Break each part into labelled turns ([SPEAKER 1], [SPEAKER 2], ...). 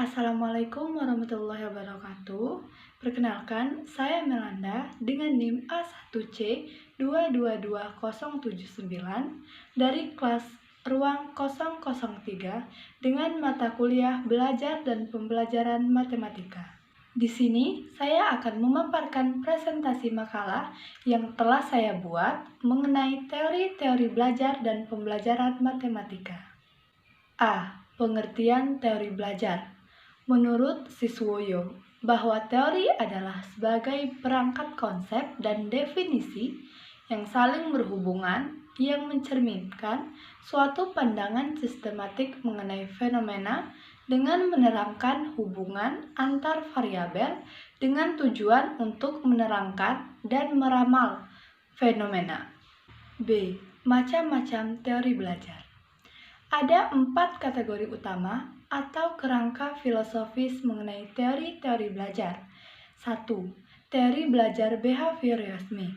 [SPEAKER 1] Assalamualaikum warahmatullahi wabarakatuh. Perkenalkan, saya Melanda dengan NIM A1C222079 dari kelas Ruang 003 dengan mata kuliah Belajar dan Pembelajaran Matematika. Di sini, saya akan memaparkan presentasi makalah yang telah saya buat mengenai teori-teori belajar dan pembelajaran matematika. A. Pengertian teori belajar. Menurut Siswoyo, bahwa teori adalah sebagai perangkat konsep dan definisi yang saling berhubungan yang mencerminkan suatu pandangan sistematik mengenai fenomena dengan menerangkan hubungan antar variabel dengan tujuan untuk menerangkan dan meramal fenomena. B. Macam-macam teori belajar. Ada 4 kategori utama atau kerangka filosofis mengenai teori-teori belajar. 1. Teori belajar behaviorisme,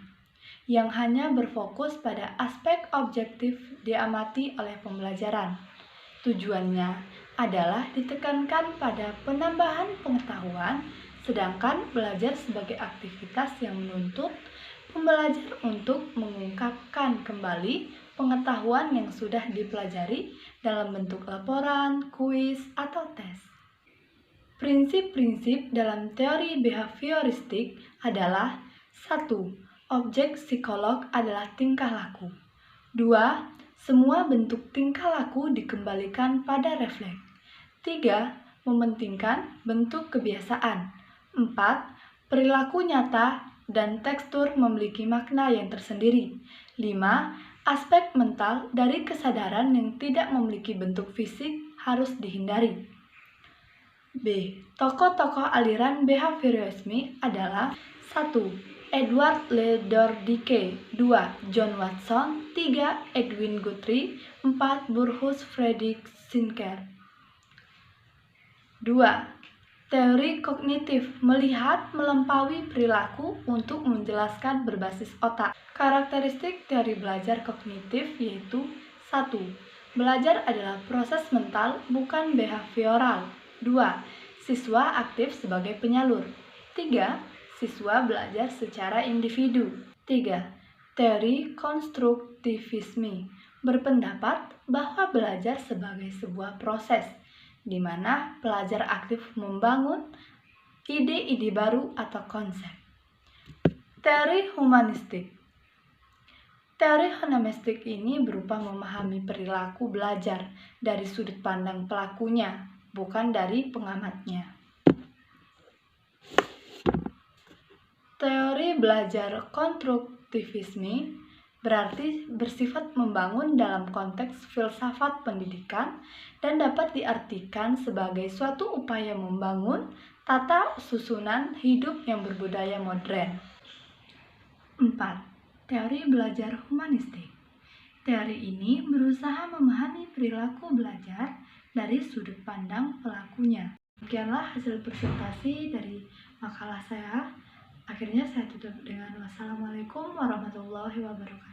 [SPEAKER 1] yang hanya berfokus pada aspek objektif diamati oleh pembelajaran. Tujuannya adalah ditekankan pada penambahan pengetahuan, sedangkan belajar sebagai aktivitas yang menuntut pembelajar untuk mengungkapkan kembali pengetahuan yang sudah dipelajari dalam bentuk laporan, kuis, atau tes. Prinsip-prinsip dalam teori behavioristik adalah 1. Objek psikolog adalah tingkah laku. 2. Semua bentuk tingkah laku dikembalikan pada refleks. 3. Mementingkan bentuk kebiasaan. 4. Perilaku nyata dan tekstur memiliki makna yang tersendiri. 5. Aspek mental dari kesadaran yang tidak memiliki bentuk fisik harus dihindari. B. Tokoh-tokoh aliran behaviorisme adalah 1. Edward Leonardike, 2. John Watson, 3. Edwin Guthrie, 4. Burrhus Friedrich Schinker. 2. Teori kognitif melihat melampaui perilaku untuk menjelaskan berbasis otak. Karakteristik teori belajar kognitif yaitu 1. Belajar adalah proses mental, bukan behavioral. 2. Siswa aktif sebagai penyalur. 3. Siswa belajar secara individu. 3. Teori konstruktivisme berpendapat bahwa belajar sebagai sebuah proses di mana pelajar aktif membangun ide-ide baru atau konsep. Teori humanistik. Teori humanistik ini berupa memahami perilaku belajar dari sudut pandang pelakunya, bukan dari pengamatnya. Teori belajar konstruktivisme berarti bersifat membangun dalam konteks filsafat pendidikan dan dapat diartikan sebagai suatu upaya membangun tata susunan hidup yang berbudaya modern. 4. Teori belajar humanistik. Teori ini berusaha memahami perilaku belajar dari sudut pandang pelakunya. Demikianlah hasil presentasi dari makalah saya. Akhirnya saya tutup dengan wassalamualaikum warahmatullahi wabarakatuh.